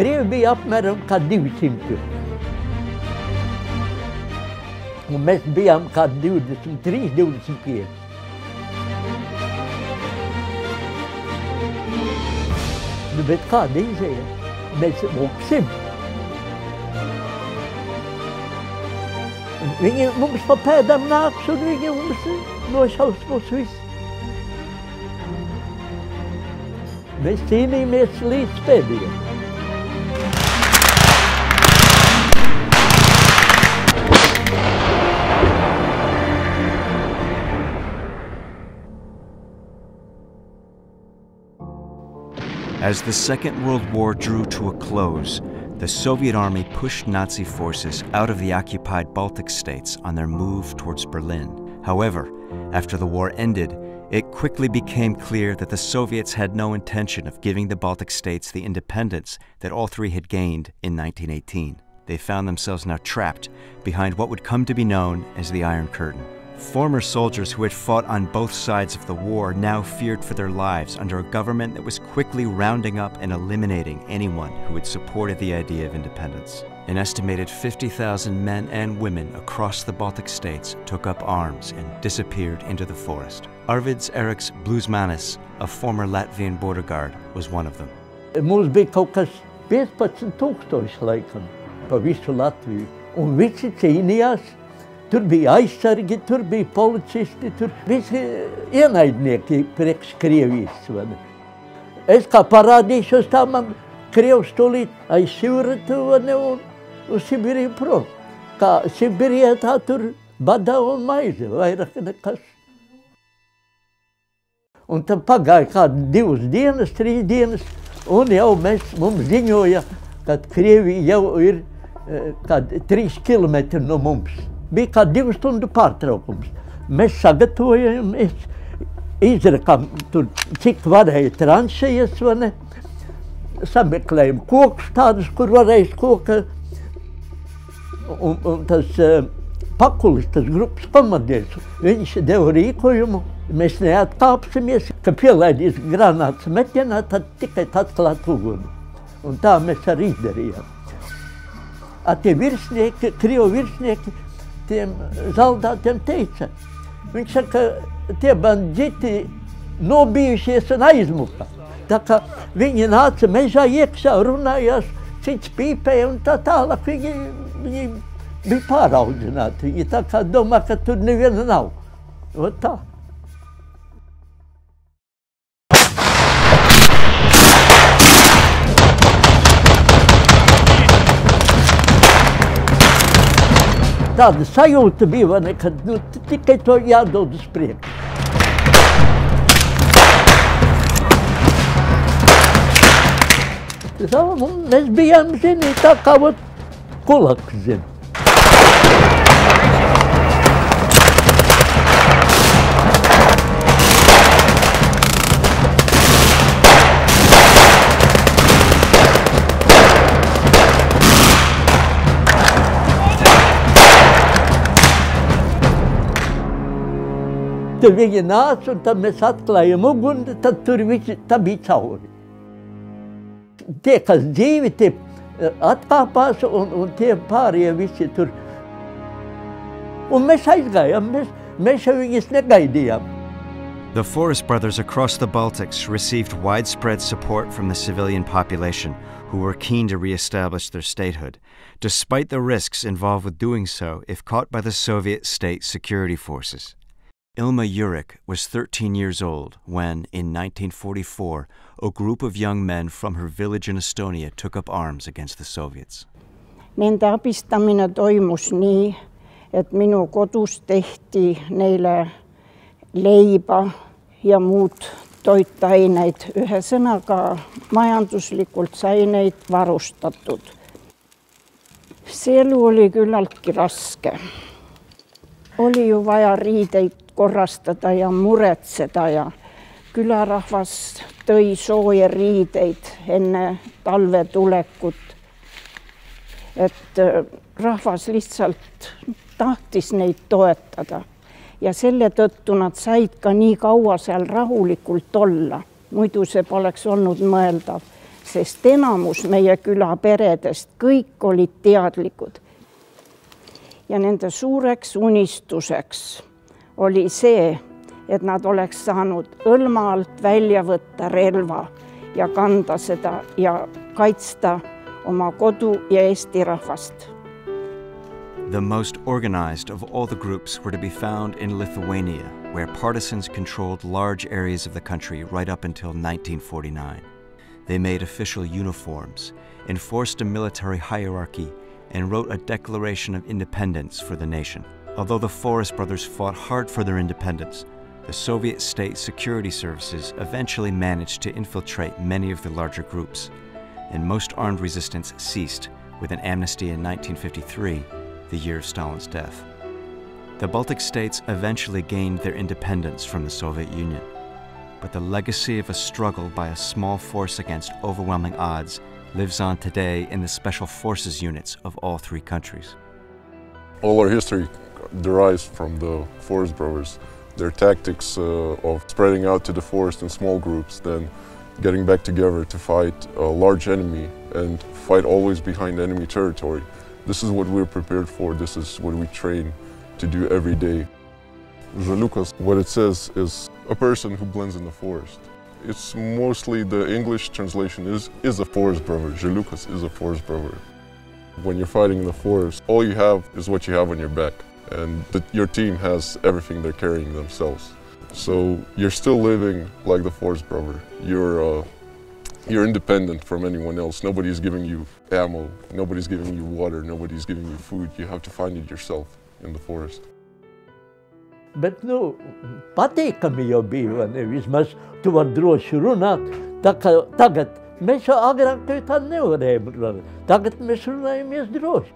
Krievi bija apmēram kā 200. Un mēs bijām kā 23, 25. Nu, bet kāda izēja? Mēs moksim. Viņi mums pa pēdām nāks un viņi mums nošaus mūs visu. Mēs cīnījāmies līdz pēdējiem. As the Second World War drew to a close, the Soviet army pushed Nazi forces out of the occupied Baltic states on their move towards Berlin. However, after the war ended, it quickly became clear that the Soviets had no intention of giving the Baltic states the independence that all three had gained in 1918. They found themselves now trapped behind what would come to be known as the Iron Curtain. Former soldiers who had fought on both sides of the war now feared for their lives under a government that was quickly rounding up and eliminating anyone who had supported the idea of independence. An estimated 50,000 men and women across the Baltic states took up arms and disappeared into the forest. Arvids Eriks Blusmanis, a former Latvian border guard, was one of them. Mums bija kaut kas 15,000 laikam pa visu Latviju, un visi cīnījās. Tur bija aizsargi, tur bija policisti, tur visi ienaidnieki priekš Krievijas. Es kā parādīšos, tā man Krievs tūlīt aiz Sivratu un Sibiriju prom. Kā Sibirijā tā tur badā un maize, vairāk nekas. Un tad pagāja kādi 2 dienas, 3 dienas, un jau mums ziņoja, ka Krievija jau ir kādi 3 kilometri no mums. Bija kā 2 stundu pārtraukums. Mēs sagatavojamies, izrakām tur, cik varēja tranšejas, vai ne? Sameklējam kokus tādus, kur varēja koka. Un tas Pakulis, tas grupas komandieris, viņš deva rīkojumu. Mēs neatkāpsimies, ka pielaidīs granātas metienā, tad tikai atklāt uguni. Un tā mēs arī izdarījām. Tie virsnieki, Krievu virsnieki, tiem zaldātiem teica. Viņš saka, tie banditi nobijušies un aizmuka. Tā kā viņi nāca mežā iekšā, runājās, cits pīpēja un tā tālāk. Viņi bija pāraudzināti. Viņi tā kā domā, ka tur neviena nav. O tā. Tāda sajūta bija, kad tikai to jādod uz priekšu. Mēs bijām, zini, tā kā kulaks, zini. Tad viņi nāca, un tad mēs atklājām uguni, tad tur visi, tā bija cauri. Tie, kas dzīvi, tie atkāpās, un tie pārējie visi tur. Un mēs aizgājām, mēs jau viņus negaidījām. The Forest Brothers across the Baltics received widespread support from the civilian population, who were keen to re-establish their statehood, despite the risks involved with doing so if caught by the Soviet state security forces. Ilma Jurik was 13 years old when, in 1944, a group of young men from her village in Estonia took up arms against the Soviets. Nende abistamine toimus nii, et minu kodus tehti neile leiba ja muud toitaineid. Ühesõnaga, majanduslikult sai neid varustatud. See elu oli küllaltki raske. Oli ju vaja riideid korrastada ja muretseda ja külarahvas tõi sooja riideid enne talve tulekut. Et rahvas lihtsalt tahtis neid toetada ja selle tõttu nad said ka nii kaua seal rahulikult olla. Muidu see poleks olnud mõeldav. sest enamus meie küla peredest kõik olid teadlikud. Ja nende suureks unistuseks oli see, et nad oleks saanud õlma alt välja võtta relva ja kanda seda ja kaitsta oma kodu ja Eesti rahvast. The most organized of all the groups were to be found in Lithuania, where partisans controlled large areas of the country right up until 1949. They made official uniforms, enforced a military hierarchy, and wrote a declaration of independence for the nation. Although the Forest brothers fought hard for their independence, the Soviet state security services eventually managed to infiltrate many of the larger groups, and most armed resistance ceased with an amnesty in 1953, the year of Stalin's death. The Baltic states eventually gained their independence from the Soviet Union, but the legacy of a struggle by a small force against overwhelming odds lives on today in the special forces units of all three countries. All our history derives from the Forest brothers. Their tactics of spreading out to the forest in small groups, then getting back together to fight a large enemy and fight always behind enemy territory. This is what we're prepared for, this is what we train to do every day. Žaliukas, what it says is a person who blends in the forest. It's mostly the English translation is a forest brother. Žaliukas is a forest brother. When you're fighting in the forest, all you have is what you have on your back. And your team has everything they're carrying themselves. So you're still living like the forest brother. You're independent from anyone else. Nobody's giving you ammo, nobody's giving you water, nobody's giving you food. You have to find it yourself in the forest. Bet, patīkami jau bija, ne? Vismaz tu var droši runāt. Tā kā tagad mēs jau agrāk tā nevarējām runāt. Tagad mēs runājamies droši.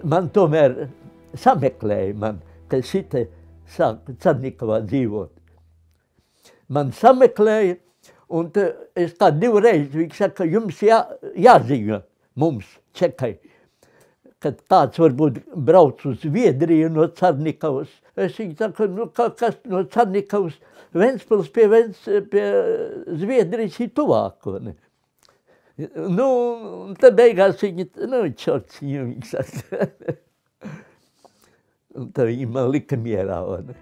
Man tomēr sameklēja, ka šite sāk Carnikovā dzīvot. Man sameklēja, un es tā divreiz, viņi saka, jums jāziņo mums, Čekai, kad kāds varbūt brauc uz Zviedriju no Carnikovas. Es viņu saku, kas no Carnikovas, Ventspils pie Zviedrijas ir tuvāko, ne? Un tad beigās viņi, čorts, viņi saka. Un tad viņi man lika mierā, ne?